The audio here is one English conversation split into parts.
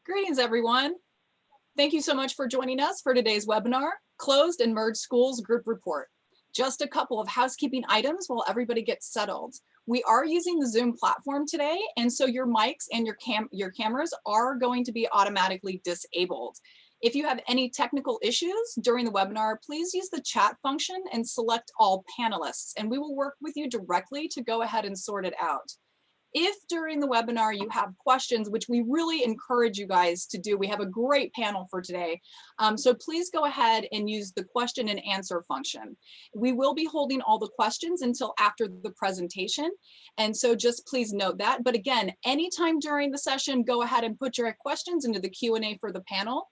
Greetings, everyone. Thank you so much for joining us for today's webinar, Closed and Merged Schools Group Report. Just a couple of housekeeping items while everybody gets settled. We are using the Zoom platform today, and so your mics and your cameras are going to be automatically disabled. If you have any technical issues during the webinar, please use the chat function and select all panelists, and we will work with you directly to go ahead and sort it out. If during the webinar you have questions, which we really encourage you guys to do, we have a great panel for today. So please go ahead and use the question and answer function. We will be holding all the questions until after the presentation. And so just please note that. But again, anytime during the session, go ahead and put your questions into the Q&A for the panel.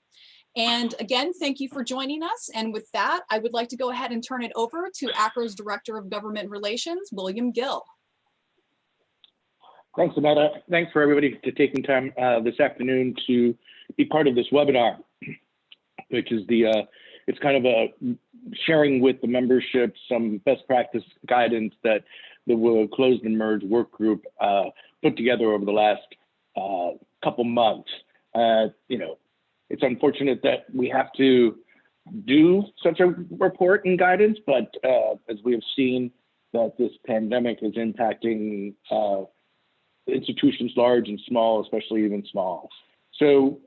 And again, thank you for joining us. And with that, I would like to go ahead and turn it over to ACRO's Director of Government Relations, William Gill. Thanks, Amanda. Thanks for everybody for taking time this afternoon to be part of this webinar, which is it's kind of a sharing with the membership some best practice guidance that the Closed and Merged work group put together over the last couple months. It's unfortunate that we have to do such a report and guidance, but as we have seen that this pandemic is impacting institutions large and small, especially even small. So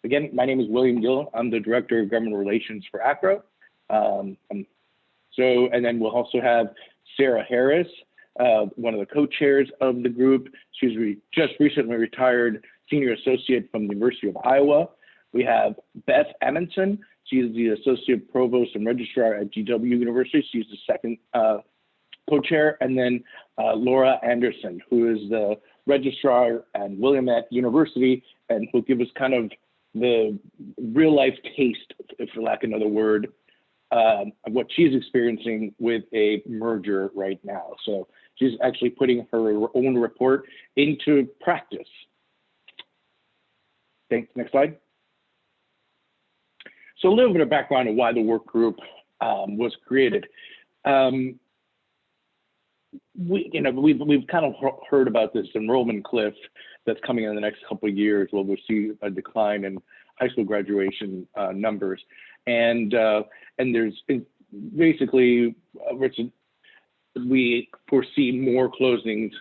again, my name is William Gill. I'm the Director of Government Relations for ACRO. And then we'll also have Sarah Harris, one of the co-chairs of the group. She's just recently retired Senior Associate from the University of Iowa. We have Beth Amundsen. She is the Associate Provost and Registrar at GW University. She's the second co-chair, and then Laura Anderson, who is the registrar at Willamette University, and will give us kind of the real life taste, if for lack of another word, of what she's experiencing with a merger right now. So she's actually putting her own report into practice. Thanks. Next slide. So a little bit of background of why the work group was created. We've kind of heard about this enrollment cliff that's coming in the next couple of years, where we'll see a decline in high school graduation numbers, and there's basically we foresee more closings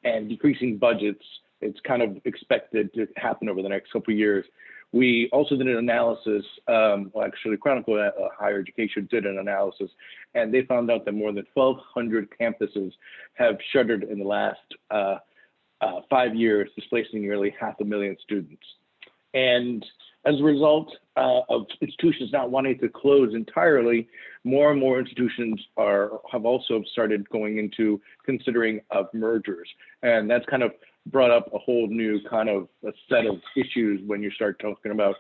and decreasing budgets. It's kind of expected to happen over the next couple of years. We also did an analysis, actually Chronicle of Higher Education did an analysis, and they found out that more than 1,200 campuses have shuttered in the last 5 years, displacing nearly 500,000 students. And as a result of institutions not wanting to close entirely, more and more institutions have also started going into considering of mergers. And that's kind of brought up a whole new kind of a set of issues when you start talking about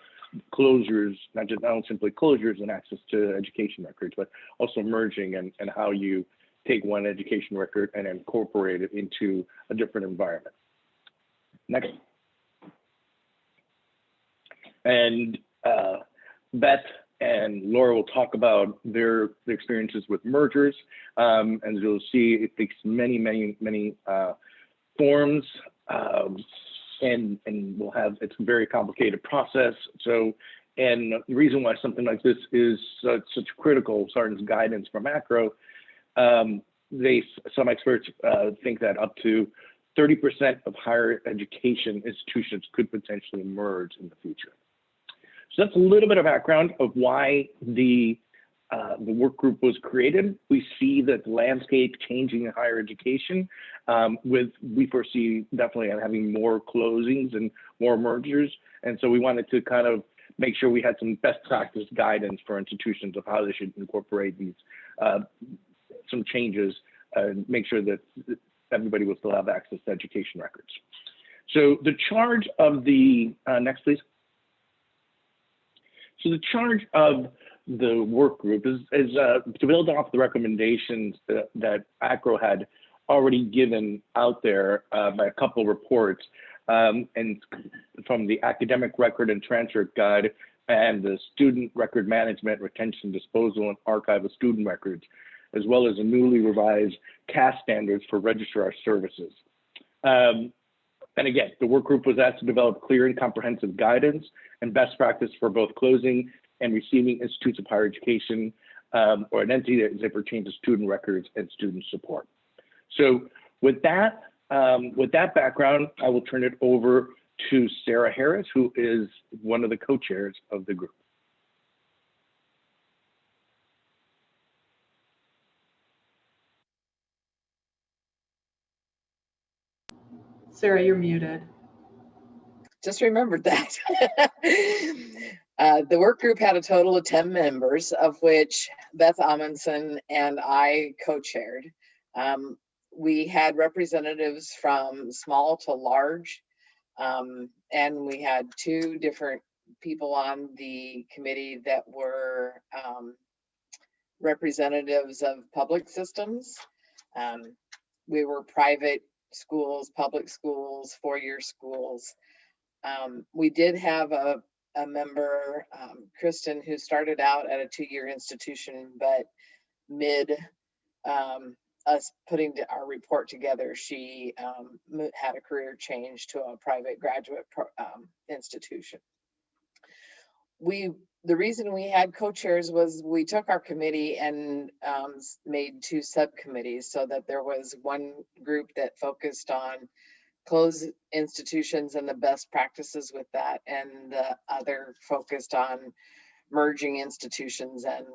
closures, not simply closures and access to education records, but also merging and how you take one education record and incorporate it into a different environment. Next. And Beth and Laura will talk about their experiences with mergers. And you'll see it takes many forms, and we'll have, it's a very complicated process. So, and the reason why something like this is such critical, Sergeant's guidance from ACRO, some experts think that up to 30% of higher education institutions could potentially merge in the future. So that's a little bit of background of why the work group was created. We see that the landscape changing in higher education. We foresee definitely having more closings and more mergers. And so we wanted to kind of make sure we had some best practice guidance for institutions of how they should incorporate these, some changes, and make sure that everybody will still have access to education records. So the charge of the, next please. So the charge of the work group is to build off the recommendations that ACRO had already given out there by a couple of reports, and from the Academic Record and Transcript Guide and the Student Record Management, Retention, Disposal, and Archive of Student Records, as well as a newly revised CAS standards for registrar services. And again, the work group was asked to develop clear and comprehensive guidance and best practice for both closing and receiving institutes of higher education or an entity that is pertains to student records and student support. So with that background, I will turn it over to Sarah Harris, who is one of the co-chairs of the group. Sarah, you're muted. Just remembered that. The work group had a total of 10 members, of which Beth Amundsen and I co-chaired. We had representatives from small to large, and we had 2 different people on the committee that were representatives of public systems. We were private schools, public schools, 4-year schools. We did have a member, Kristen, who started out at a 2-year institution, but mid us putting our report together, she had a career change to a private graduate institution. The reason we had co-chairs was we took our committee and made 2 subcommittees, so that there was one group that focused on closed institutions and the best practices with that, and the other focused on merging institutions and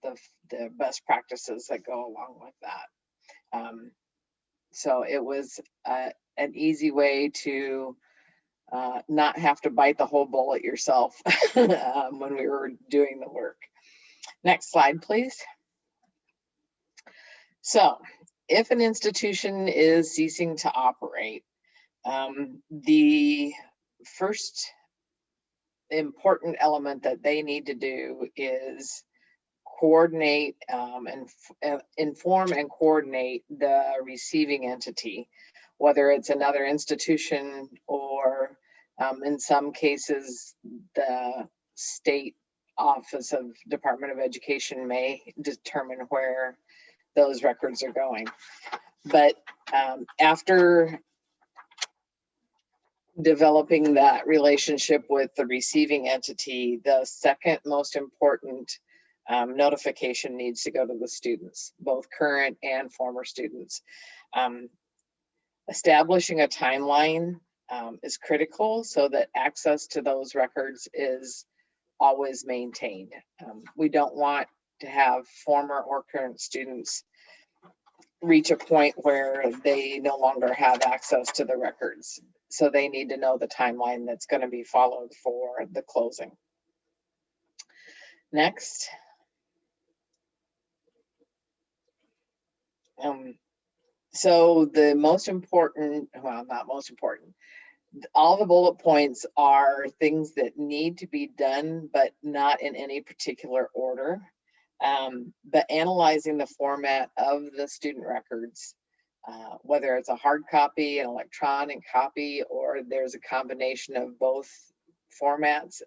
the best practices that go along with that. So it was an easy way to not have to bite the whole bullet yourself when we were doing the work. Next slide, please. So if an institution is ceasing to operate, the first important element that they need to do is coordinate and inform and coordinate the receiving entity, whether it's another institution or in some cases the state office of Department of Education may determine where those records are going. But after developing that relationship with the receiving entity, the second most important notification needs to go to the students, both current and former students. Establishing a timeline is critical so that access to those records is always maintained. We don't want to have former or current students reach a point where they no longer have access to the records. So they need to know the timeline that's going to be followed for the closing. Next. So the most important, well, not most important, all the bullet points are things that need to be done, but not in any particular order. But analyzing the format of the student records, whether it's a hard copy, an electronic copy, or there's a combination of both formats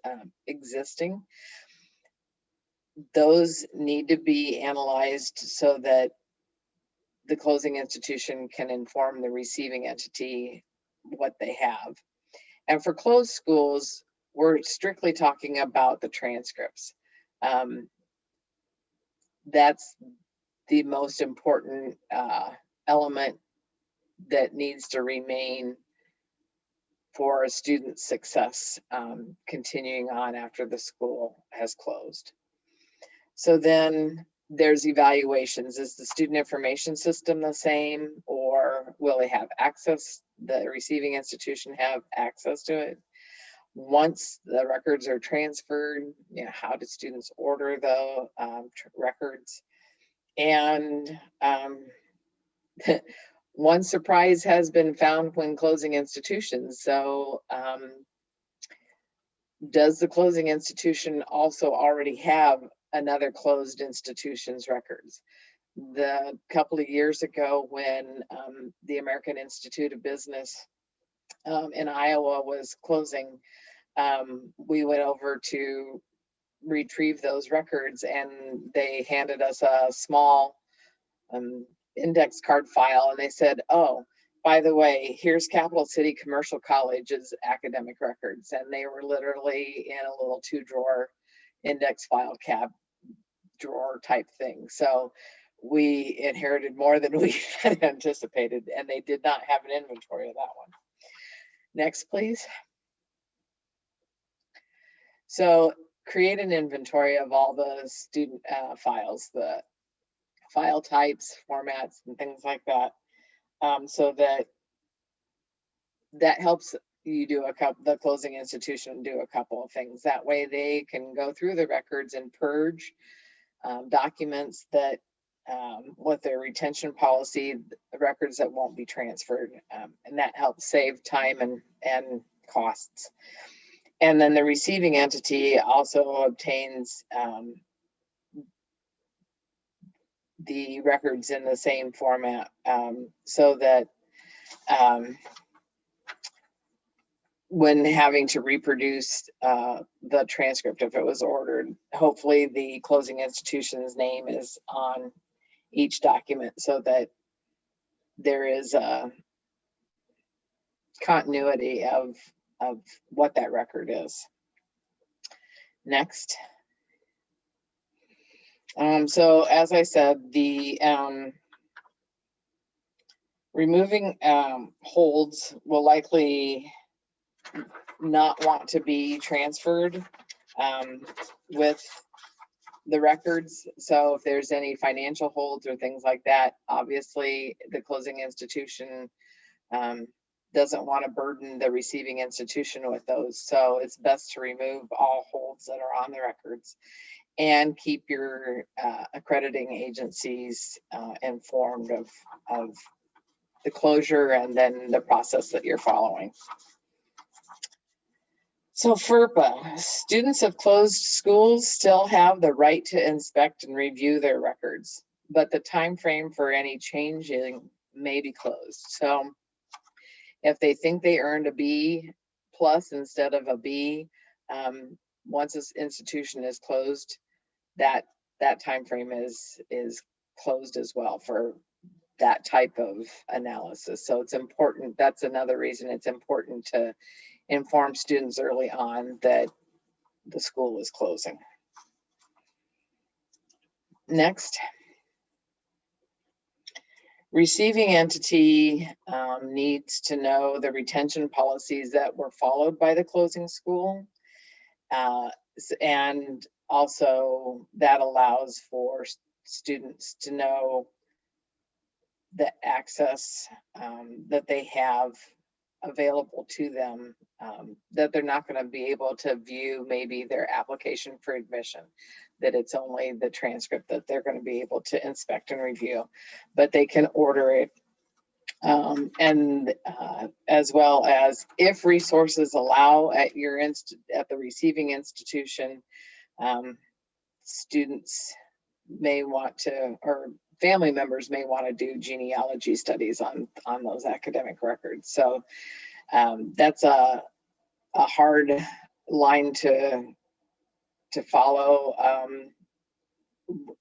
existing, those need to be analyzed so that the closing institution can inform the receiving entity what they have. And for closed schools, we're strictly talking about the transcripts. That's the most important element that needs to remain for a student's success continuing on after the school has closed. So then there's evaluations. Is the student information system the same, or will they have access, the receiving institution have access to it? Once the records are transferred, you know, how do students order the records? And one surprise has been found when closing institutions. So does the closing institution also already have another closed institution's records? The couple of years ago when the American Institute of Business in Iowa was closing, we went over to retrieve those records, and they handed us a small index card file, and they said, oh, by the way, here's Capital City Commercial College's academic records, and they were literally in a little 2-drawer index file cab drawer type thing. So we inherited more than we had anticipated, and they did not have an inventory of that one. Next, please. So create an inventory of all the student files, the file types, formats, and things like that. So that helps you do the closing institution do a couple of things. That way they can go through the records and purge documents that with their retention policy, the records that won't be transferred, and that helps save time and costs. And then the receiving entity also obtains the records in the same format, so that when having to reproduce the transcript, if it was ordered, hopefully the closing institution's name is on each document so that there is a continuity of what that record is. Next. So as I said, the removing holds will likely not want to be transferred with the records. So if there's any financial holds or things like that, obviously the closing institution doesn't want to burden the receiving institution with those. So it's best to remove all holds that are on the records and keep your accrediting agencies informed of the closure and then the process that you're following. So FERPA, students of closed schools still have the right to inspect and review their records, but the time frame for any changing may be closed. So if they think they earned a B+ instead of a B, once this institution is closed, that time frame is closed as well for that type of analysis. So it's important. That's another reason it's important to inform students early on that the school is closing. Next. Receiving entity needs to know the retention policies that were followed by the closing school. And also that allows for students to know the access that they have available to them, that they're not going to be able to view maybe their application for admission, that it's only the transcript that they're going to be able to inspect and review, but they can order it. And as well as if resources allow at the receiving institution, students may want to, or family members may want to do genealogy studies on those academic records. So that's a hard line to follow.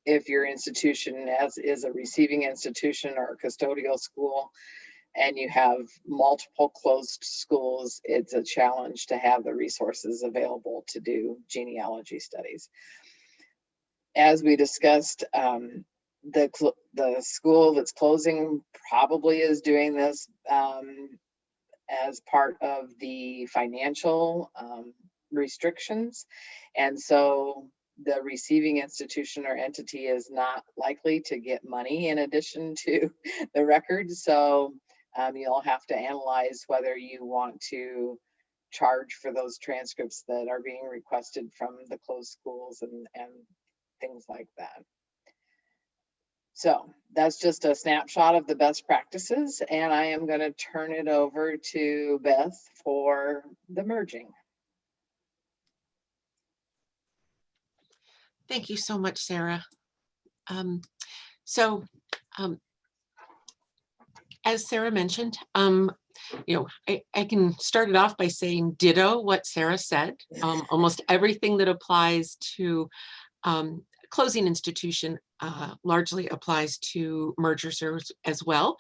If your institution is a receiving institution or a custodial school and you have multiple closed schools, it's a challenge to have the resources available to do genealogy studies. As we discussed, the school that's closing probably is doing this as part of the financial restrictions. And so the receiving institution or entity is not likely to get money in addition to the records. So you'll have to analyze whether you want to charge for those transcripts that are being requested from the closed schools and things like that. So that's just a snapshot of the best practices, and I am going to turn it over to Beth for the merging. Thank you so much, Sarah. As Sarah mentioned, I can start it off by saying ditto what Sarah said. Almost everything that applies to closing institution largely applies to mergers as well.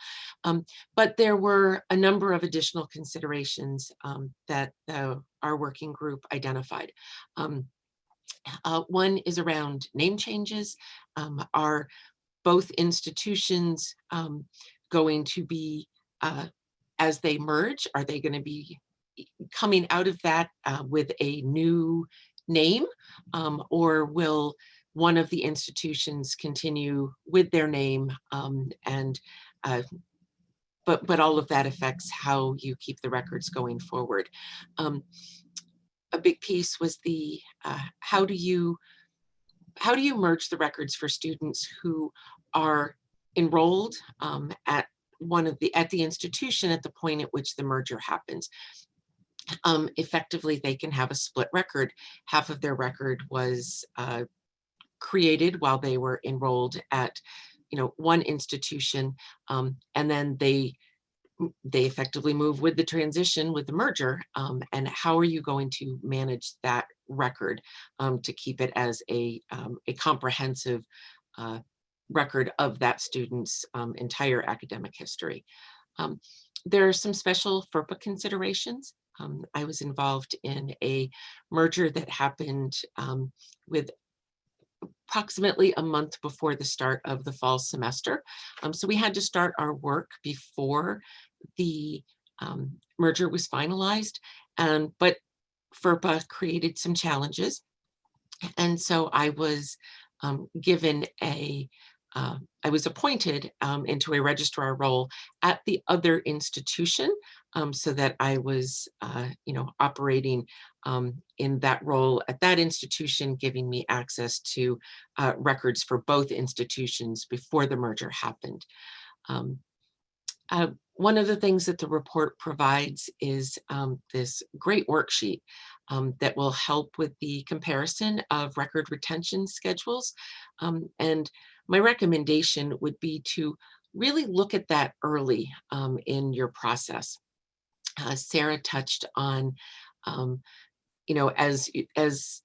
But there were a number of additional considerations that our working group identified. One is around name changes. Are both institutions going to be, as they merge, are they going to be coming out of that with a new name, or will one of the institutions continue with their name, but all of that affects how you keep the records going forward. A big piece was the how do you merge the records for students who are enrolled at the institution at the point at which the merger happens. Effectively, they can have a split record. Half of their record was created while they were enrolled at, one institution, and then they effectively move with the transition, with the merger. And how are you going to manage that record to keep it as a comprehensive record of that student's entire academic history? There are some special FERPA considerations. I was involved in a merger that happened with approximately a month before the start of the fall semester. So we had to start our work before the merger was finalized, but FERPA created some challenges. And so I was given I was appointed into a registrar role at the other institution, so that I was, operating in that role at that institution, giving me access to records for both institutions before the merger happened. One of the things that the report provides is this great worksheet that will help with the comparison of record retention schedules. And my recommendation would be to really look at that early in your process. Sarah touched on, as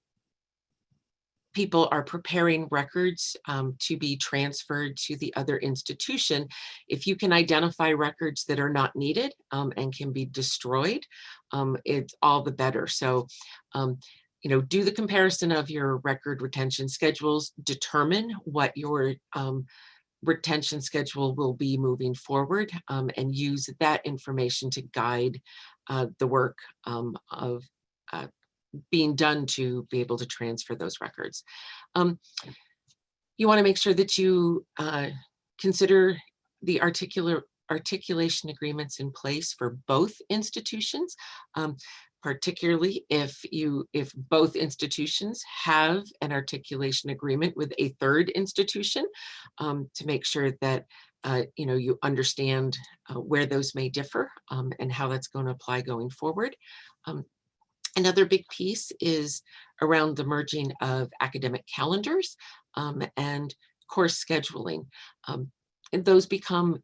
people are preparing records to be transferred to the other institution, if you can identify records that are not needed and can be destroyed, it's all the better. So, do the comparison of your record retention schedules, determine what your retention schedule will be moving forward, and use that information to guide the work of being done to be able to transfer those records. You want to make sure that you consider the articulation agreements in place for both institutions, particularly if both institutions have an articulation agreement with a third institution, to make sure that you understand where those may differ and how that's going to apply going forward. Another big piece is around the merging of academic calendars and course scheduling. And those become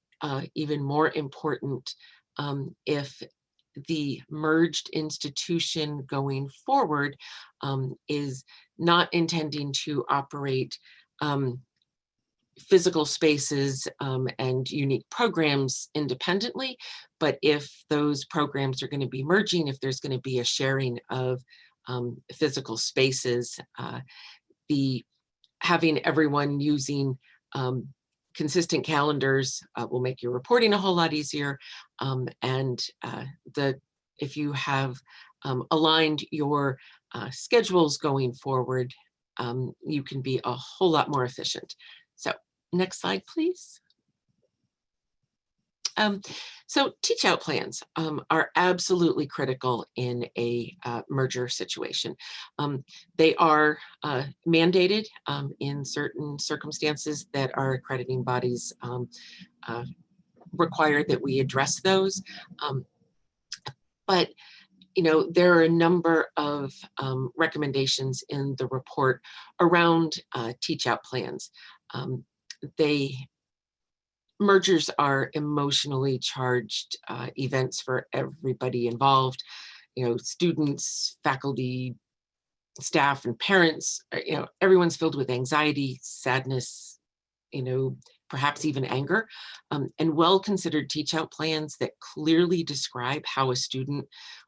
even more important if the merged institution going forward is not intending to operate physical spaces and unique programs independently, but if those programs are going to be merging, if there's going to be a sharing of physical spaces, having everyone using consistent calendars will make your reporting a whole lot easier. If you have aligned your schedules going forward, you can be a whole lot more efficient. So next slide, please. So teach-out plans are absolutely critical in a merger situation. They are mandated in certain circumstances that our accrediting bodies require that we address those. But there are a number of recommendations in the report around teach-out plans. Mergers are emotionally charged events for everybody involved, students, faculty, staff and parents, everyone's filled with anxiety, sadness, perhaps even anger, and well-considered teach-out plans that clearly describe how a student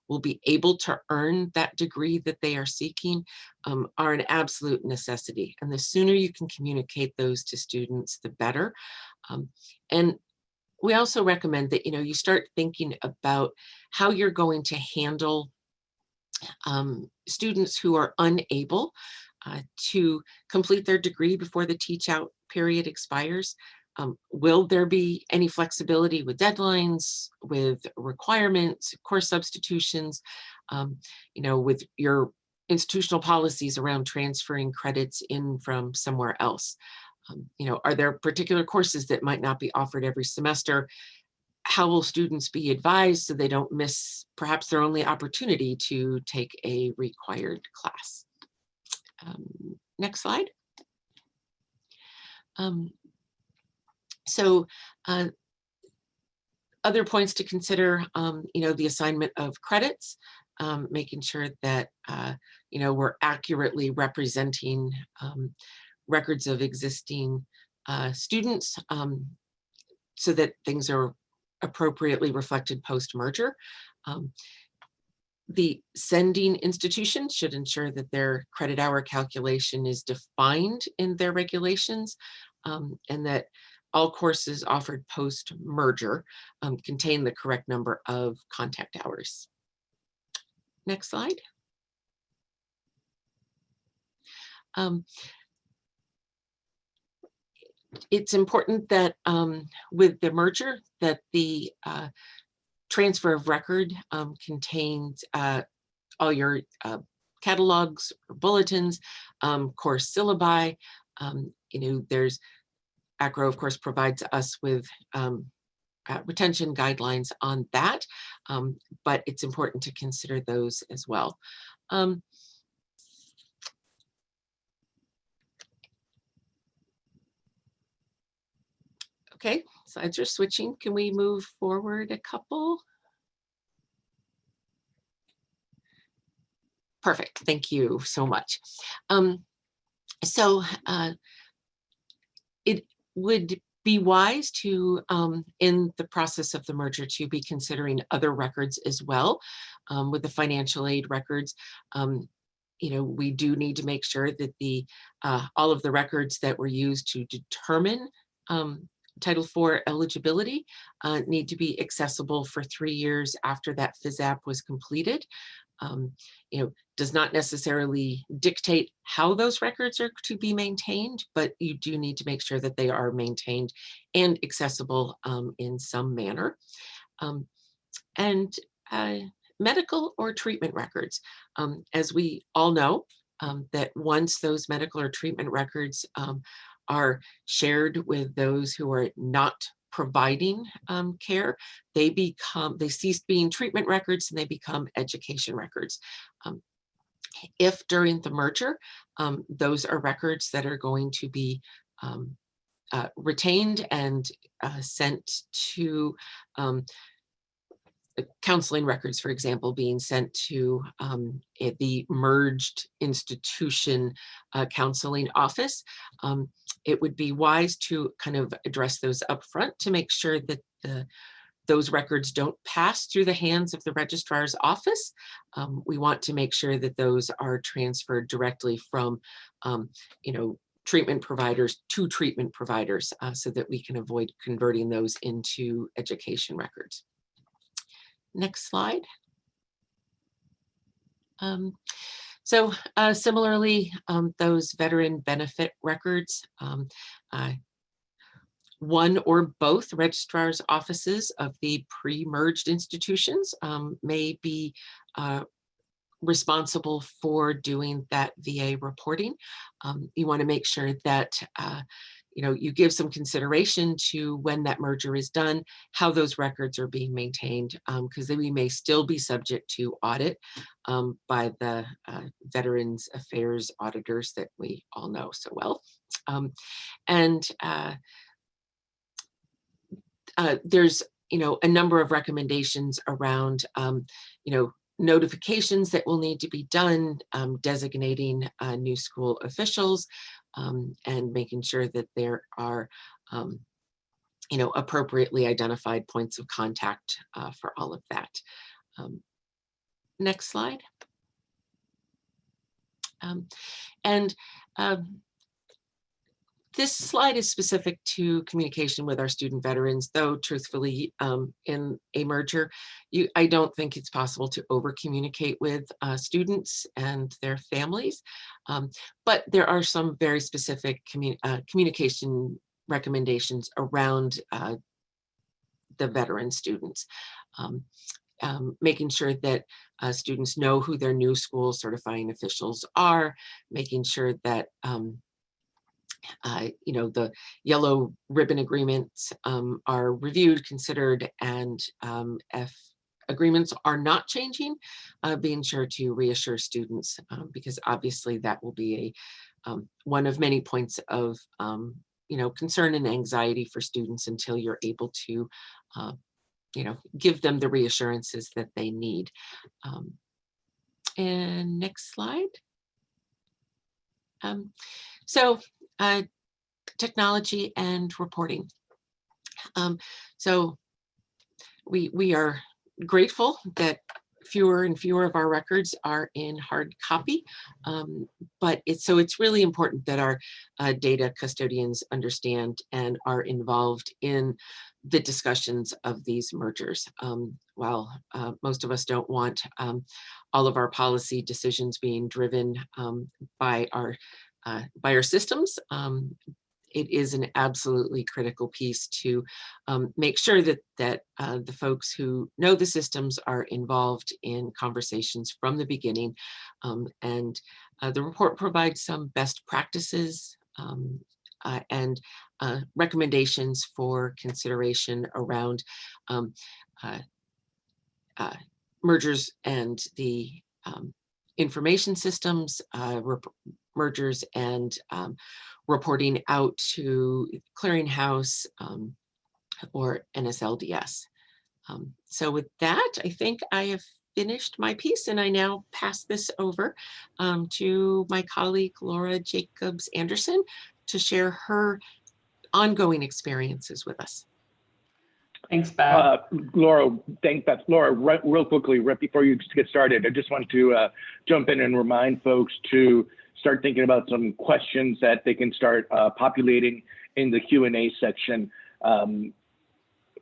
will be able to earn that degree that they are seeking are an absolute necessity. And the sooner you can communicate those to students, the better. And we also recommend that, you start thinking about how you're going to handle students who are unable to complete their degree before the teach-out period expires. Will there be any flexibility with deadlines, with requirements, course substitutions, with your institutional policies around transferring credits in from somewhere else? Are there particular courses that might not be offered every semester? How will students be advised so they don't miss perhaps their only opportunity to take a required class? Next slide. Other points to consider, the assignment of credits, making sure that, we're accurately representing records of existing students so that things are appropriately reflected post-merger. The sending institution should ensure that their credit hour calculation is defined in their regulations, and that all courses offered post-merger contain the correct number of contact hours. Next slide. It's important that with the merger that the transfer of record contains all your catalogs, or bulletins, course syllabi. There's ACRO, of course, provides us with retention guidelines on that, but it's important to consider those as well. Okay, slides are switching. Can we move forward a couple? Perfect, thank you so much. It would be wise to, in the process of the merger, to be considering other records as well. With the financial aid records, we do need to make sure that all of the records that were used to determine Title IV eligibility need to be accessible for 3 years after that FISAP was completed. Does not necessarily dictate how those records are to be maintained, but you do need to make sure that they are maintained and accessible in some manner. Medical or treatment records. As we all know, that once those medical or treatment records are shared with those who are not providing care, they cease being treatment records and they become education records. If during the merger, those are records that are going to be retained and sent to counseling records, for example, being sent to the merged institution counseling office, it would be wise to kind of address those up front to make sure that those records don't pass through the hands of the registrar's office. We want to make sure that those are transferred directly from treatment providers to treatment providers so that we can avoid converting those into education records. Next slide. Similarly, those veteran benefit records, one or both registrar's offices of the pre-merged institutions may be responsible for doing that VA reporting. You want to make sure that you give some consideration to when that merger is done, how those records are being maintained, because we may still be subject to audit by the Veterans Affairs auditors that we all know so well. There's a number of recommendations around notifications that will need to be done, designating new school officials, and making sure that there are appropriately identified points of contact for all of that. Next slide. This slide is specific to communication with our student veterans, though truthfully, in a merger, I don't think it's possible to over communicate with students and their families, but there are some very specific communication recommendations around the veteran students. Making sure that students know who their new school certifying officials are, making sure that the yellow ribbon agreements are reviewed, considered, and if agreements are not changing, being sure to reassure students, because obviously that will be one of many points of concern and anxiety for students until you're able to give them the reassurances that they need. And next slide. Technology and reporting. So we are grateful that fewer and fewer of our records are in hard copy, but it's really important that our data custodians understand and are involved in the discussions of these mergers. While most of us don't want all of our policy decisions being driven by our systems, it is an absolutely critical piece to make sure that the folks who know the systems are involved in conversations from the beginning. And the report provides some best practices and recommendations for consideration around mergers and the information systems, mergers and reporting out to clearinghouse or NSLDS. So with that, I think I have finished my piece, and I now pass this over to my colleague, Laura Jacobs Anderson, to share her ongoing experiences with us. Thanks, Beth. Laura, thanks, Beth. Laura, real quickly, right before you get started, I just want to jump in and remind folks to start thinking about some questions that they can start populating in the Q&A section.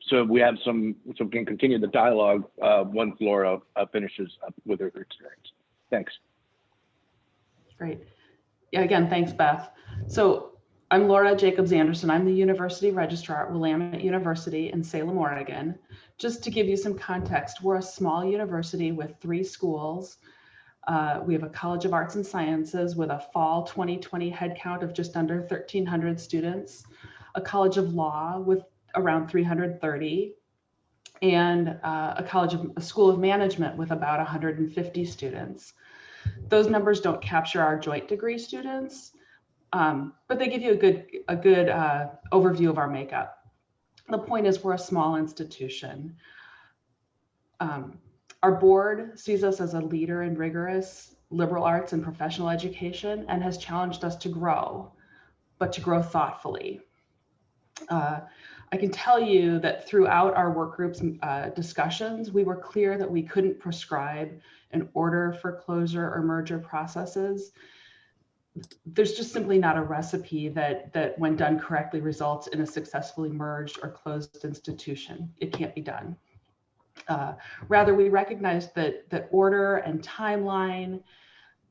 So we have so we can continue the dialogue once Laura finishes up with her experience. Thanks. Great. Yeah, again, thanks, Beth. So I'm Laura Jacobs Anderson. I'm the University Registrar at Willamette University in Salem, Oregon. Just to give you some context, we're a small university with 3 schools. We have a College of Arts and Sciences with a fall 2020 headcount of just under 1,300 students, a College of Law with around 330, and a School of Management with about 150 students. Those numbers don't capture our joint degree students, but they give you a good overview of our makeup. The point is, we're a small institution. Our board sees us as a leader in rigorous liberal arts and professional education and has challenged us to grow, but to grow thoughtfully. I can tell you that throughout our work groups discussions, we were clear that we couldn't prescribe an order for closure or merger processes. There's just simply not a recipe that when done correctly results in a successfully merged or closed institution. It can't be done. Rather, we recognize that order and timeline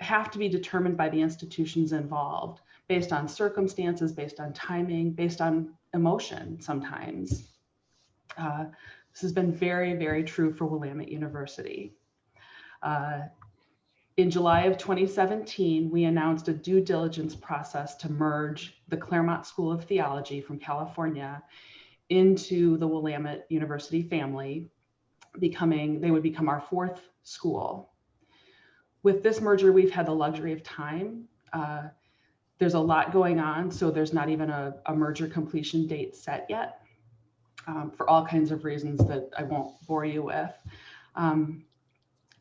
have to be determined by the institutions involved, based on circumstances, based on timing, based on emotion sometimes. This has been very, very true for Willamette University. In July of 2017, we announced a due diligence process to merge the Claremont School of Theology from California into the Willamette University family, they would become our 4th school. With this merger, we've had the luxury of time. There's a lot going on, so there's not even a merger completion date set yet, for all kinds of reasons that I won't bore you with.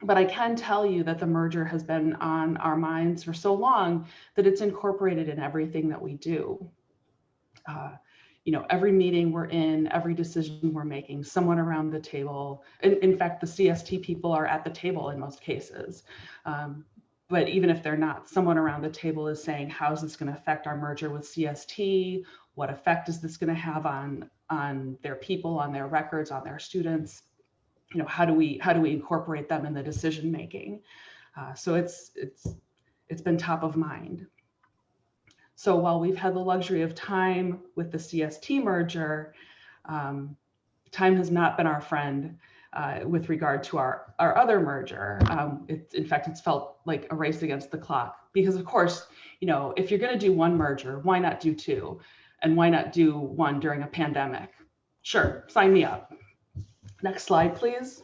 But I can tell you that the merger has been on our minds for so long that it's incorporated in everything that we do. Every meeting we're in, every decision we're making, someone around the table. In fact, the CST people are at the table in most cases. But even if they're not, someone around the table is saying, how's this going to affect our merger with CST? What effect is this going to have on their people, on their records, on their students? How do we incorporate them in the decision making? So it's been top of mind. So while we've had the luxury of time with the CST merger, time has not been our friend with regard to our other merger. In fact, it's felt like a race against the clock because, of course, if you're going to do one merger, why not do two? And why not do one during a pandemic? Sure, sign me up. Next slide, please.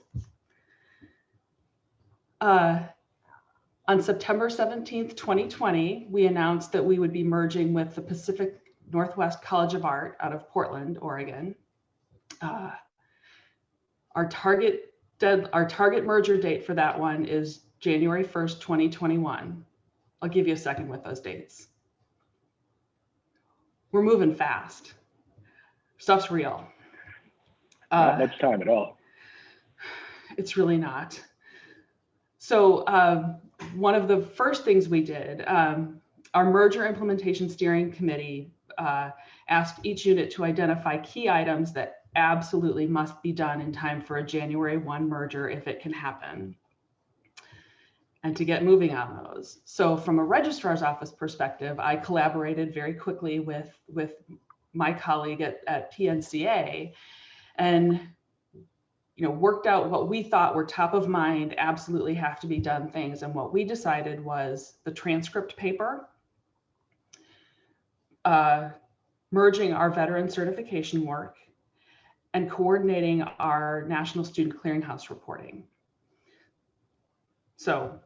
On September 17th, 2020, we announced that we would be merging with the Pacific Northwest College of Art out of Portland, Oregon. Our target merger date for that one is January 1st, 2021. I'll give you a second with those dates. We're moving fast. Stuff's real. Not much time at all. It's really not. So one of the first things we did, our merger implementation steering committee asked each unit to identify key items that absolutely must be done in time for a January 1 merger if it can happen, and to get moving on those. So from a registrar's office perspective, I collaborated very quickly with my colleague at PNCA and worked out what we thought were top of mind, absolutely have to be done things. And what we decided was the transcript paper, merging our veteran certification work, and coordinating our National Student Clearinghouse reporting. So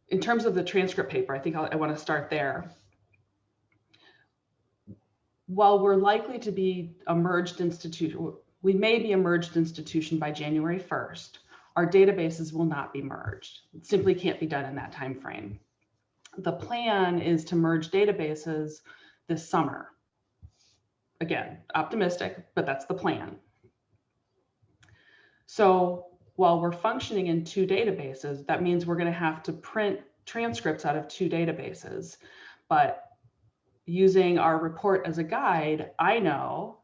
in terms of the transcript paper, I think I want to start there. While we're likely to be a merged institution, we may be a merged institution by January 1st, our databases will not be merged. It simply can't be done in that time frame. The plan is to merge databases this summer. Again, optimistic, but that's the plan. So while we're functioning in two databases, that means we're going to have to print transcripts out of two databases. But using our report as a guide, I know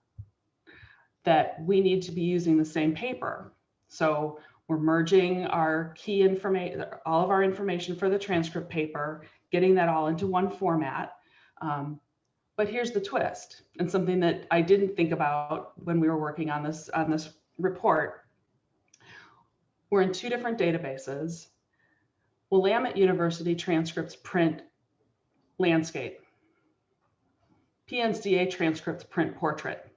that we need to be using the same paper. So we're merging our key information, all of our information for the transcript paper, getting that all into one format. But here's the twist, and something that I didn't think about when we were working on this report. We're in two different databases. Willamette University transcripts print landscape. PNCA transcripts print portrait.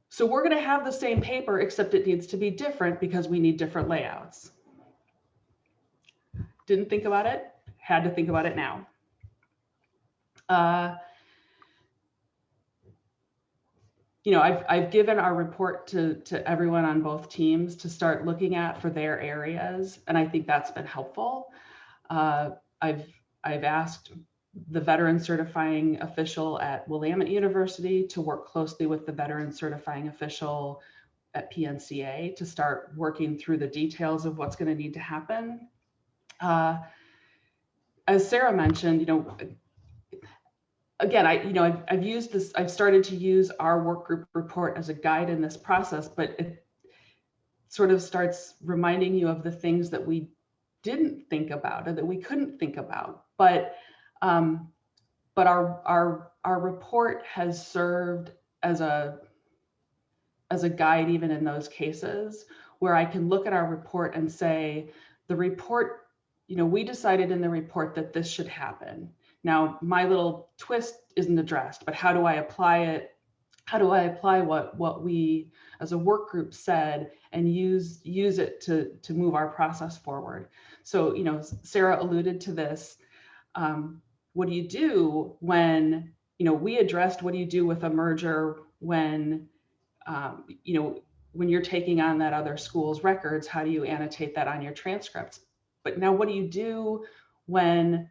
So we're going to have the same paper, except it needs to be different because we need different layouts. Didn't think about it, had to think about it now. I've given our report to everyone on both teams to start looking at for their areas, and I think that's been helpful. I've asked the veteran certifying official at Willamette University to work closely with the veteran certifying official at PNCA to start working through the details of what's going to need to happen. As Sarah mentioned, again, I've started to use our work group report as a guide in this process, but it sort of starts reminding you of the things that we didn't think about or that we couldn't think about. But our report has served as a guide even in those cases where I can look at our report and say, the report, we decided in the report that this should happen. Now, my little twist isn't addressed, but how do I apply it? How do I apply what we as a work group said and use it to move our process forward? So, Sarah alluded to this. What do you do when, we addressed what do you do with a merger when, when you're taking on that other school's records, how do you annotate that on your transcripts? But now what do you do when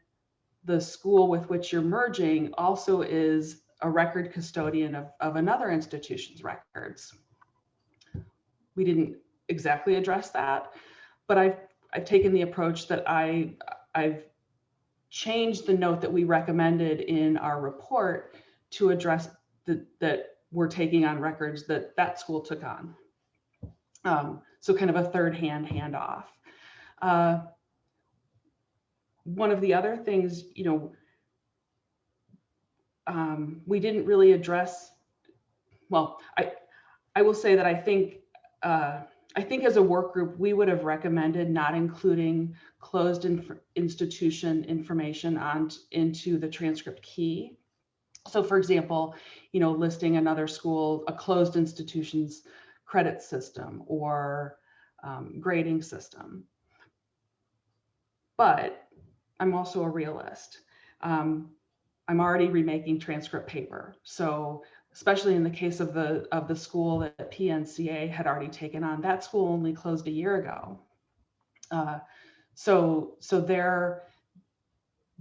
the school with which you're merging also is a record custodian of another institution's records? We didn't exactly address that, but I've taken the approach that I've changed the note that we recommended in our report to address that we're taking on records that school took on. So kind of a third hand handoff. One of the other things, we didn't really address, well, I will say that I think as a work group, we would have recommended not including closed institution information into the transcript key. So for example, listing another school, a closed institution's credit system or grading system. But I'm also a realist. I'm already remaking transcript paper. So especially in the case of the school that PNCA had already taken on, that school only closed a year ago. So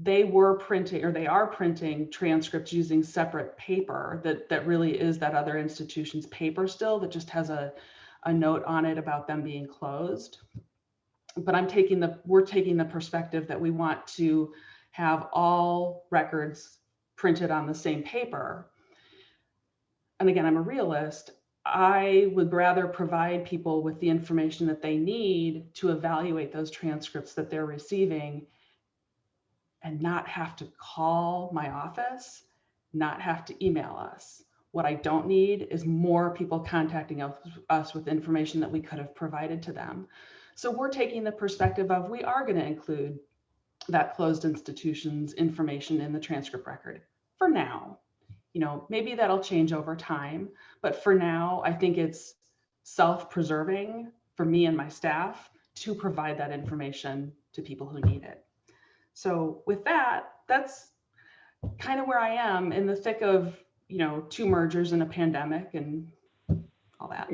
they were printing, or they are printing transcripts using separate paper that really is that other institution's paper still, that just has a note on it about them being closed. But we're taking the perspective that we want to have all records printed on the same paper. And again, I'm a realist. I would rather provide people with the information that they need to evaluate those transcripts that they're receiving and not have to call my office, not have to email us. What I don't need is more people contacting us with information that we could have provided to them. So we're taking the perspective of, we are going to include that closed institution's information in the transcript record for now. Maybe that'll change over time, but for now, I think it's self-preserving for me and my staff to provide that information to people who need it. So with that, that's kind of where I am in the thick of, 2 mergers and a pandemic and all that.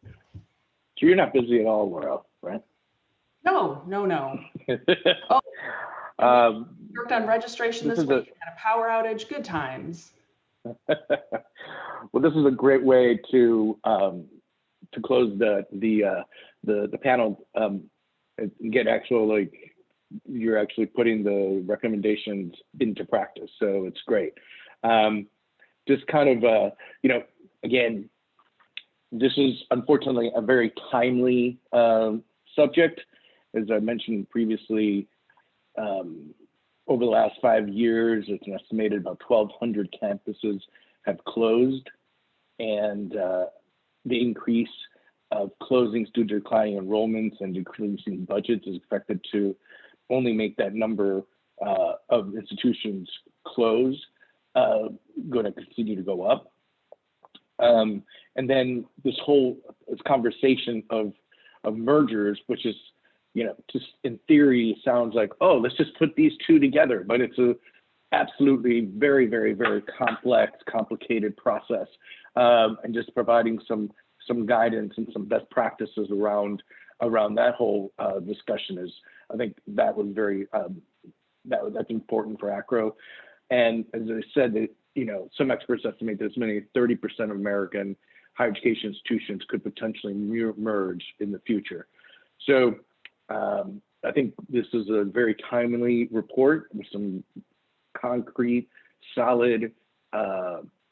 So you're not busy at all, Laurel, right? No. Worked on registration this week, had a power outage, good times. Well, this is a great way to close the panel. Get you're actually putting the recommendations into practice, so it's great. Just kind of again, this is unfortunately a very timely subject. As I mentioned previously, over the last 5 years, it's an estimated about 1,200 campuses have closed, and the increase of closings due to declining enrollments and decreasing budgets is expected to only make that number of institutions close going to continue to go up. And then this conversation of mergers, which is, just in theory sounds like, oh, let's just put these 2 together, but it's a absolutely very, very, very complex, complicated process, and just providing some guidance and some best practices around that whole discussion is, I think that was very that's important for ACRO. And as I said, that some experts estimate that as many as 30% of American higher education institutions could potentially merge in the future. So I think this is a very timely report with some concrete, solid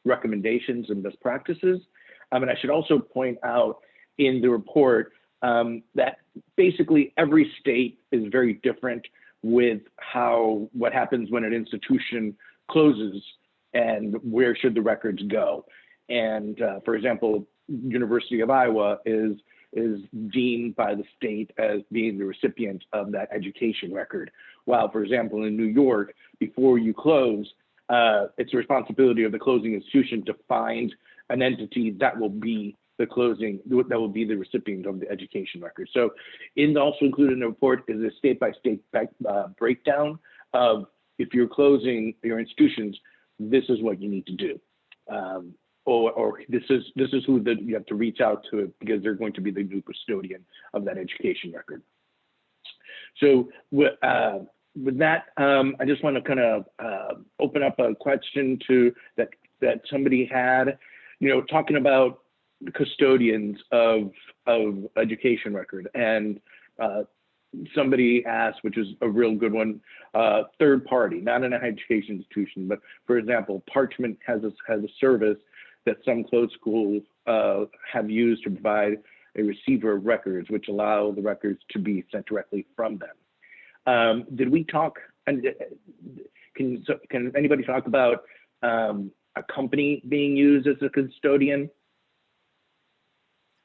recommendations and best practices. And I should also point out in the report that basically every state is very different with what happens when an institution closes and where should the records go. And for example, University of Iowa is deemed by the state as being the recipient of that education record. While, for example, in New York, before you close, it's the responsibility of the closing institution to find an entity that will be the recipient of the education record. So also included in the report is a state-by-state breakdown of, if you're closing your institutions, this is what you need to do. or this is who you have to reach out to because they're going to be the new custodian of that education record. So with that, I just want to kind of open up a question to that somebody had, talking about custodians of education record, and somebody asked, which is a real good one, third party, not in a higher education institution, but for example, Parchment has a service that some closed schools have used to provide a receiver of records, which allow the records to be sent directly from them. Did we talk, and can anybody talk about a company being used as a custodian?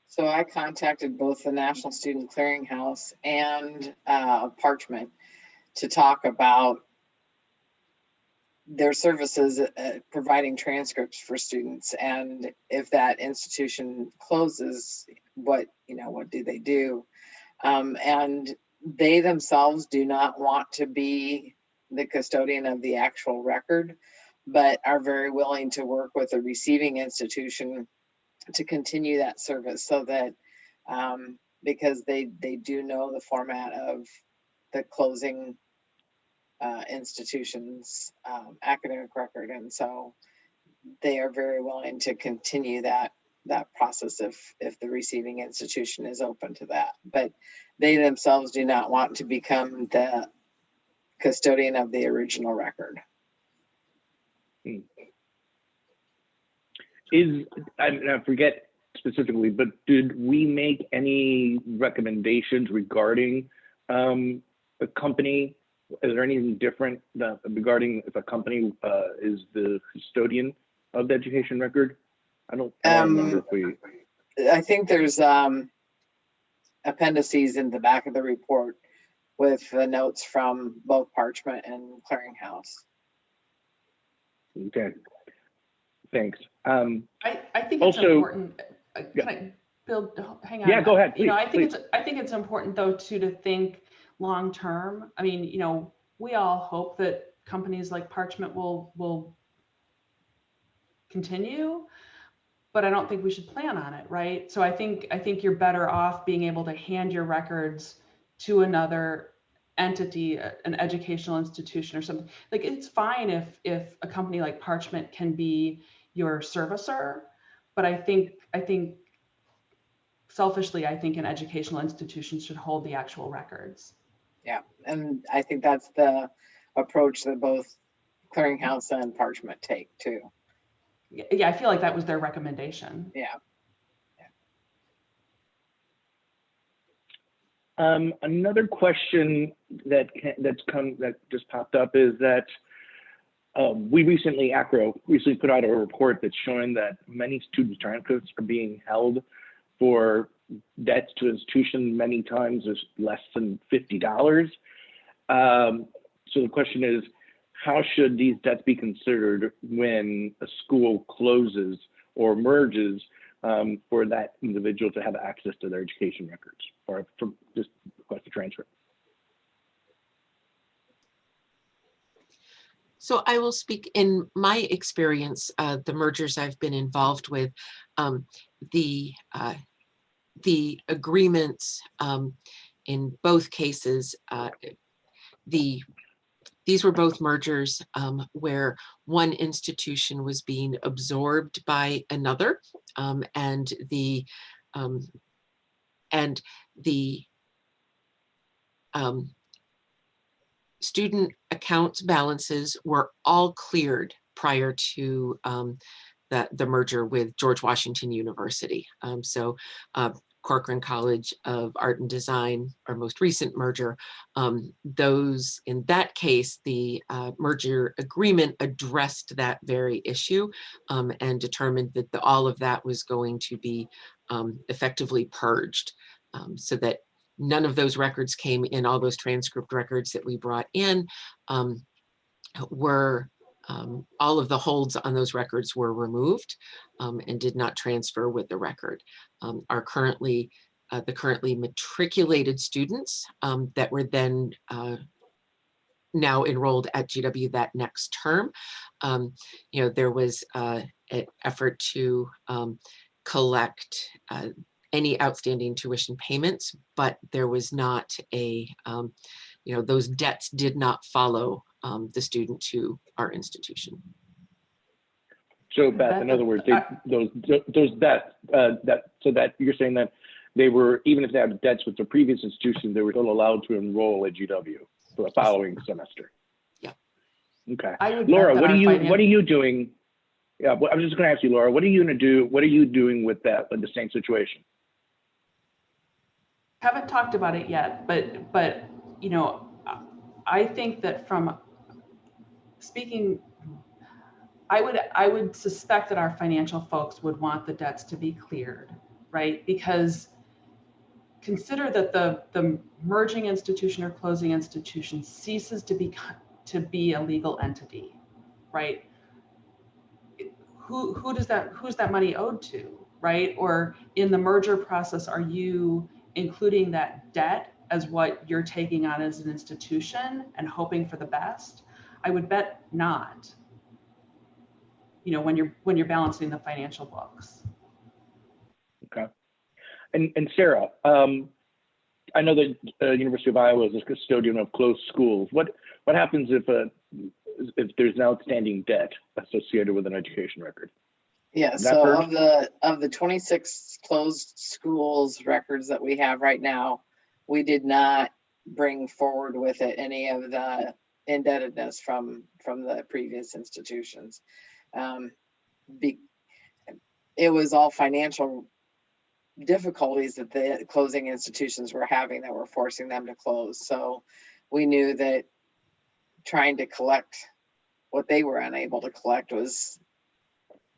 So I contacted both the National Student Clearinghouse and Parchment to talk about their services providing transcripts for students, and if that institution closes, what do they do? And they themselves do not want to be the custodian of the actual record, but are very willing to work with a receiving institution to continue that service, so that because they do know the format of the closing institution's academic record, and so they are very willing to continue that process if the receiving institution is open to that. But they themselves do not want to become the custodian of the original record. I forget specifically, but did we make any recommendations regarding a company? Is there anything different regarding if a company is the custodian of the education record? I don't remember if we. I think there's appendices in the back of the report with the notes from both Parchment and Clearinghouse. Okay, thanks. I think it's also important. Can I, Bill, hang on. Yeah, go ahead. Please, I think it's important though too to think long term. I mean, we all hope that companies like Parchment will continue, but I don't think we should plan on it, right? So I think you're better off being able to hand your records to another entity, an educational institution or something. Like, it's fine if a company like Parchment can be your servicer, but I think selfishly, I think an educational institution should hold the actual records. Yeah, and I think that's the approach that both Clearinghouse and Parchment take too. Yeah, I feel like that was their recommendation. Yeah. Another question that just popped up is that we recently, ACRO recently put out a report that's showing that many student transcripts are being held for debts to institution many times is less than $50. So the question is, how should these debts be considered when a school closes or merges for that individual to have access to their education records, or from just request a transfer? So I will speak in my experience, the mergers I've been involved with, the agreements in both cases, these were both mergers where one institution was being absorbed by another, and the student accounts balances were all cleared prior to the merger with George Washington University. Corcoran College of Art and Design, our most recent merger, those, in that case, the merger agreement addressed that very issue and determined that all of that was going to be effectively purged, so that none of those records came in. All those transcript records that we brought in were all of the holds on those records were removed and did not transfer with the record. Are currently the currently matriculated students that were then now enrolled at GW that next term. There was effort to collect any outstanding tuition payments, but there was not a, those debts did not follow the student to our institution. So Beth, in other words, those debts, so that you're saying that they were, even if they had debts with the previous institution, they were still allowed to enroll at GW for the following semester. Yeah. Okay. Laura, what are you doing? Yeah, well, I was just going to ask you, Laura, what are you going to do? What are you doing with that, with the same situation? Haven't talked about it yet, but I think that from speaking, I would suspect that our financial folks would want the debts to be cleared, right? Because consider that the merging institution or closing institution ceases to be a legal entity, right? Who's that money owed to, right? Or in the merger process, are you including that debt as what you're taking on as an institution and hoping for the best? I would bet not. When you're balancing the financial books. Okay. And Sarah, I know that University of Iowa is a custodian of closed schools. What happens if there's an outstanding debt associated with an education record? Yeah, so of the 26 closed schools records that we have right now, we did not bring forward with it any of the indebtedness from the previous institutions. It was all financial difficulties that the closing institutions were having that were forcing them to close. So we knew that trying to collect what they were unable to collect was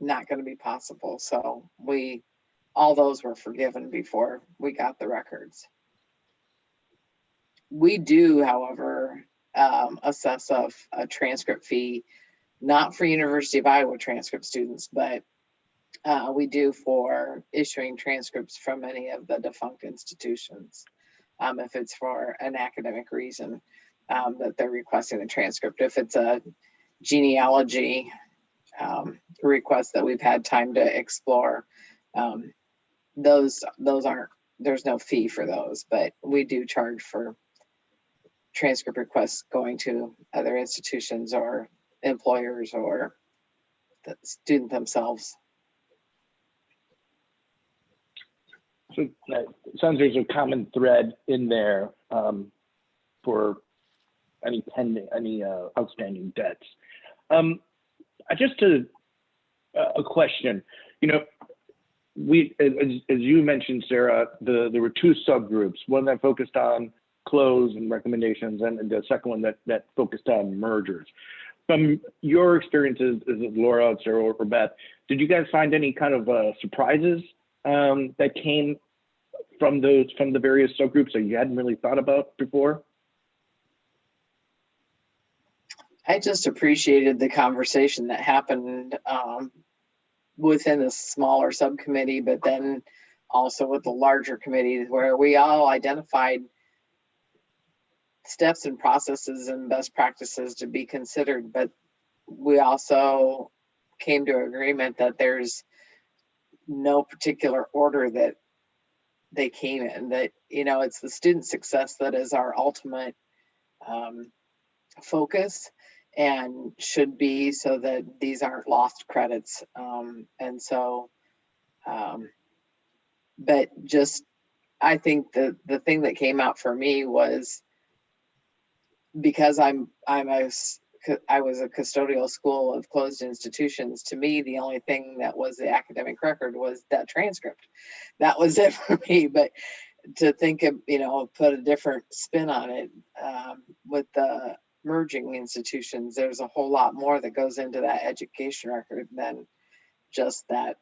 not going to be possible. So all those were forgiven before we got the records. We do, however, assess a transcript fee, not for University of Iowa transcript students, but we do for issuing transcripts from any of the defunct institutions. If it's for an academic reason that they're requesting a transcript. If it's a genealogy request that we've had time to explore, those aren't, there's no fee for those, but we do charge for transcript requests going to other institutions or employers or the student themselves. So it sounds there's a common thread in there for any outstanding debts. Just a question. As you mentioned, Sarah, there were two subgroups. One that focused on close and recommendations, and the second one that focused on mergers. From your experiences as Laura, Sarah, or Beth, did you guys find any kind of surprises that came from the various subgroups that you hadn't really thought about before? I just appreciated the conversation that happened within a smaller subcommittee, but then also with the larger committees where we all identified steps and processes and best practices to be considered, but we also came to agreement that there's no particular order that they came in, that it's the student success that is our ultimate focus and should be, so that these aren't lost credits. But just, I think the thing that came out for me was, because I was a custodial school of closed institutions, to me, the only thing that was the academic record was that transcript. That was it for me. But to think of, put a different spin on it, with the merging institutions, there's a whole lot more that goes into that education record than just that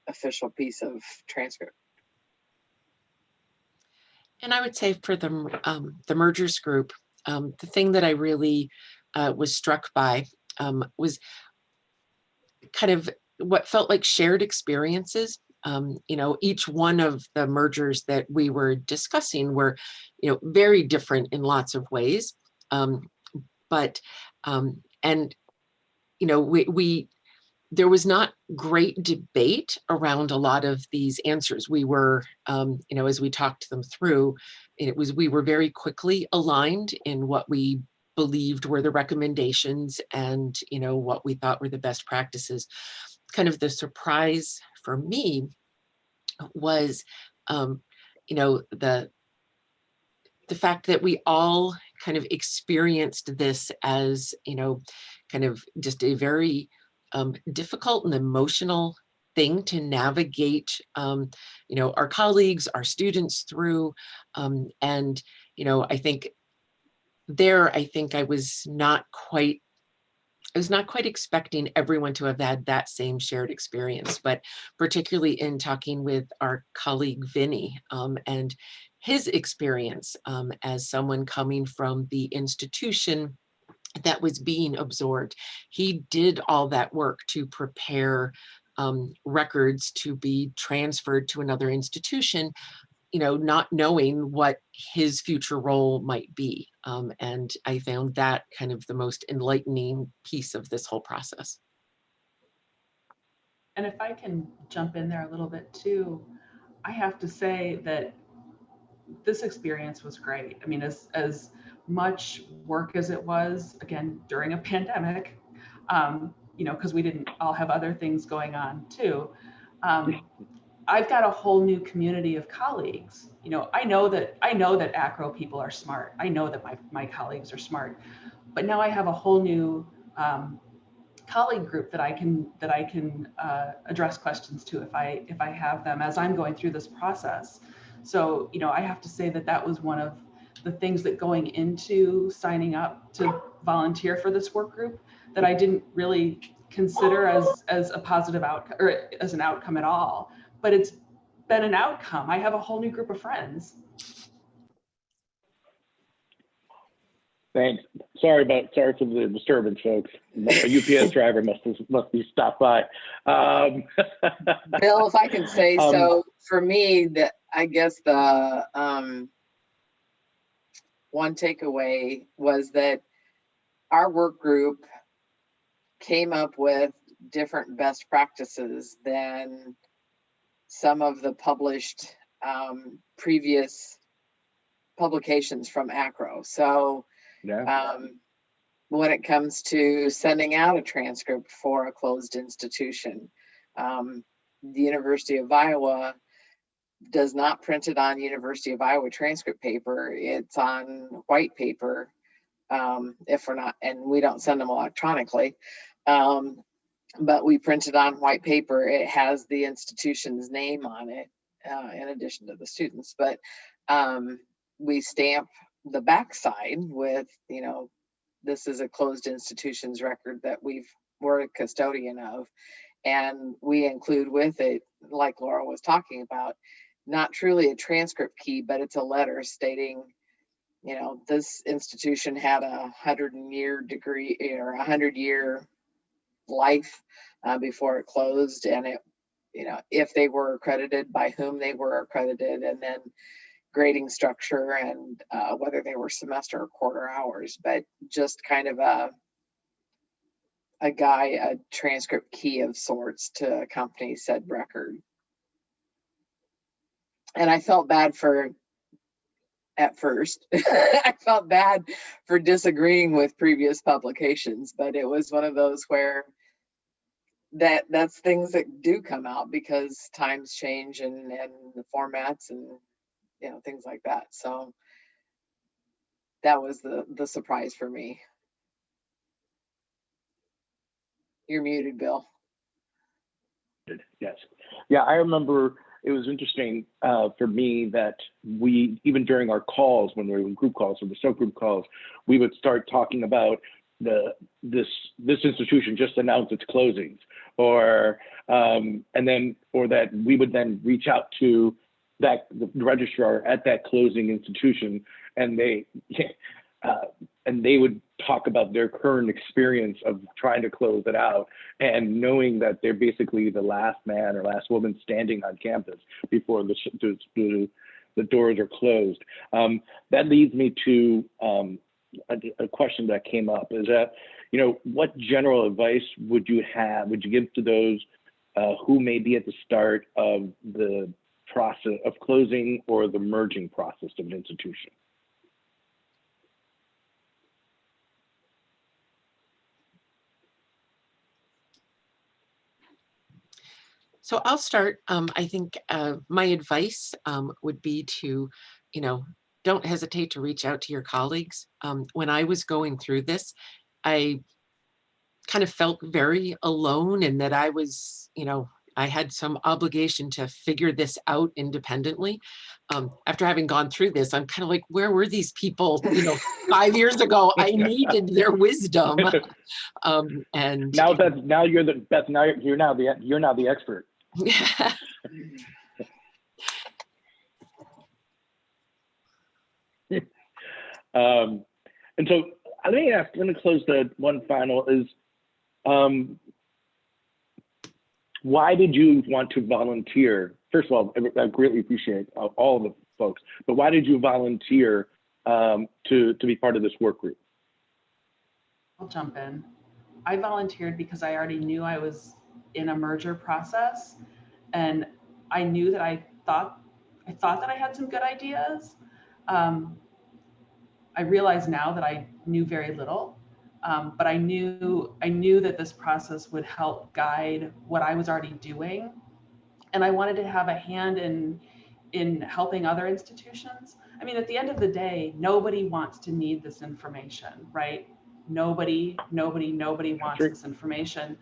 official piece of transcript. And I would say for the mergers group, the thing that I really was struck by was kind of what felt like shared experiences. Each one of the mergers that we were discussing were, very different in lots of ways. We there was not great debate around a lot of these answers. We were, as we talked them through, we were very quickly aligned in what we believed were the recommendations and, what we thought were the best practices. Kind of the surprise for me was, the fact that we all kind of experienced this as, kind of just a very difficult and emotional thing to navigate, our colleagues, our students through. And, I think I was not quite expecting everyone to have had that same shared experience, but particularly in talking with our colleague Vinny and his experience as someone coming from the institution that was being absorbed. He did all that work to prepare records to be transferred to another institution, not knowing what his future role might be. And I found that kind of the most enlightening piece of this whole process. And if I can jump in there a little bit too, I have to say that this experience was great. I mean, as much work as it was, again, during a pandemic, because we didn't all have other things going on too. I've got a whole new community of colleagues. I know that ACRO people are smart. I know that my colleagues are smart, but now I have a whole new colleague group that I can address questions to if I have them as I'm going through this process. So, I have to say that was one of the things that going into signing up to volunteer for this work group that I didn't really consider as a positive outcome or as an outcome at all, but it's been an outcome. I have a whole new group of friends. Thanks. Sorry for the disturbance, folks. A UPS driver must be stopped by. Bill, if I can say so, for me, I guess the one takeaway was that our work group came up with different best practices than some of the published previous publications from ACRO. So yeah. When it comes to sending out a transcript for a closed institution, the University of Iowa does not print it on University of Iowa transcript paper. It's on white paper, if we're not, and we don't send them electronically, but we print it on white paper. It has the institution's name on it, in addition to the students, but we stamp the backside with, this is a closed institution's record that we're a custodian of. And we include with it, like Laurel was talking about, not truly a transcript key, but it's a letter stating, this institution had 100-year degree or 100-year life before it closed, and it, if they were accredited, by whom they were accredited, and then grading structure and whether they were semester or quarter hours, but just kind of a transcript key of sorts to accompany said record. And I felt bad at first, I felt bad for disagreeing with previous publications, but it was one of those where that's things that do come out because times change and the formats and things like that. So that was the surprise for me. You're muted, Bill. Yes. Yeah, I remember it was interesting for me that we, even during our calls, when we were in group calls or the subgroup calls, we would start talking about this institution just announced its closings, or that we would then reach out to the registrar at that closing institution, and they would talk about their current experience of trying to close it out and knowing that they're basically the last man or last woman standing on campus before the doors are closed. That leads me to a question that came up, is that, you know, what general advice would you give to those who may be at the start of the process of closing or the merging process of an institution? So I'll start. I think my advice would be to, don't hesitate to reach out to your colleagues. When I was going through this, I kind of felt very alone, and that I was, I had some obligation to figure this out independently. After having gone through this, I'm kind of like, where were these people, 5 years ago? I needed their wisdom. And now you're the expert. And so let me close the one final is, why did you want to volunteer? First of all, I greatly appreciate all the folks, but why did you volunteer to be part of this work group? I'll jump in. I volunteered because I already knew I was in a merger process, and I knew that I thought that I had some good ideas. I realize now that I knew very little, but I knew that this process would help guide what I was already doing, and I wanted to have a hand in helping other institutions. I mean, at the end of the day, nobody wants to need this information, right? Nobody wants this information,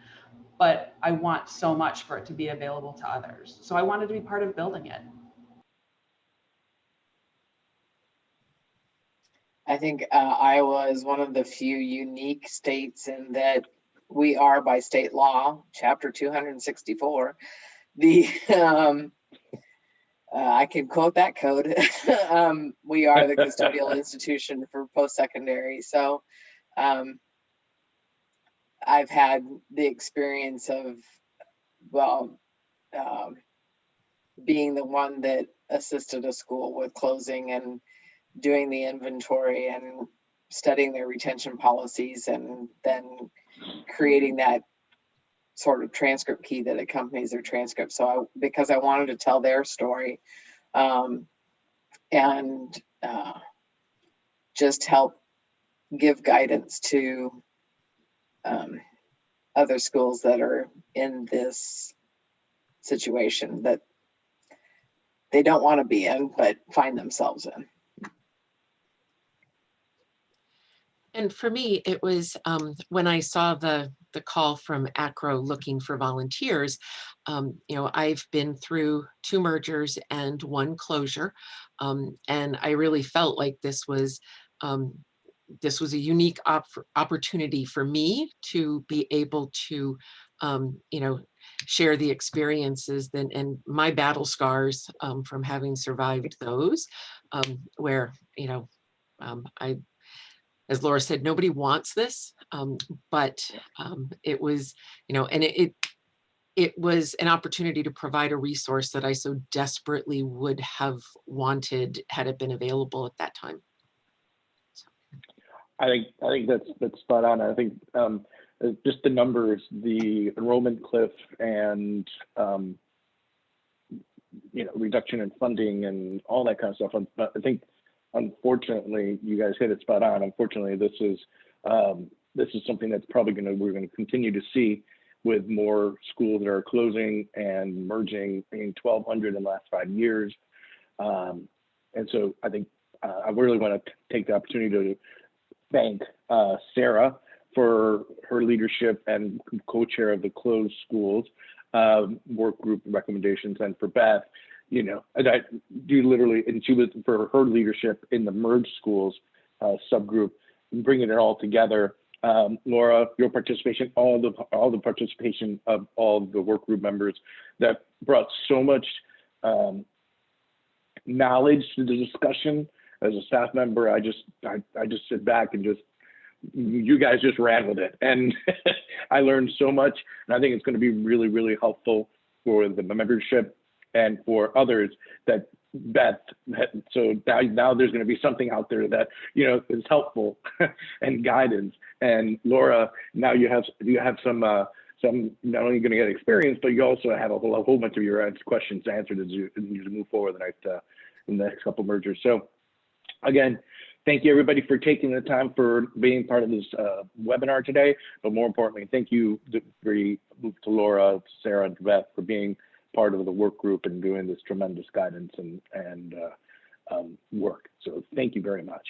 but I want so much for it to be available to others. So I wanted to be part of building it. I think Iowa is one of the few unique states in that we are, by state law, Chapter 264, I can quote that code. We are the custodial institution for post-secondary. So I've had the experience of, being the one that assisted a school with closing and doing the inventory and studying their retention policies, and then creating that sort of transcript key that accompanies their transcript. So because I wanted to tell their story, and just help give guidance to other schools that are in this situation that they don't want to be in, but find themselves in. And for me, it was when I saw the call from ACRO looking for volunteers. I've been through 2 mergers and 1 closure, and I really felt like this was a unique opportunity for me to be able to, share the experiences and my battle scars from having survived those, where as Laura said, nobody wants this, but it was, and it was an opportunity to provide a resource that I so desperately would have wanted had it been available at that time. So. I think that's spot on. I think just the numbers, the enrollment cliff, and reduction in funding and all that kind of stuff. I think, unfortunately, you guys hit it spot on. Unfortunately, this is something that's probably we're going to continue to see with more schools that are closing and merging. 1,200 in the last 5 years, and so I think I really want to take the opportunity to thank Sarah for her leadership and co-chair of the closed schools work group recommendations, and for Beth. And I do literally, and she was for her leadership in the merged schools subgroup, bringing it all together. Laura, your participation, all the participation of all the work group members that brought so much knowledge to the discussion. As a staff member, I just sit back and you guys just ran with it, and I learned so much, and I think it's going to be really, really helpful for the membership and for others that Beth, so now there's going to be something out there that, you know, is helpful and guidance. And Laura, now you have some not only going to get experience, but you also have a whole bunch of your questions answered as you move forward in the next couple mergers. So again, thank you everybody for taking the time for being part of this webinar today. But more importantly, thank you to Laura, Sarah, and Beth for being part of the work group and doing this tremendous guidance and work. So thank you very much.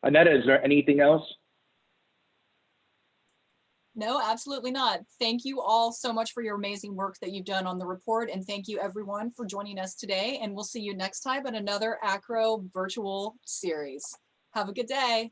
Annetta, is there anything else? No, absolutely not. Thank you all so much for your amazing work that you've done on the report. And thank you everyone for joining us today. And we'll see you next time at another ACRO virtual series. Have a good day.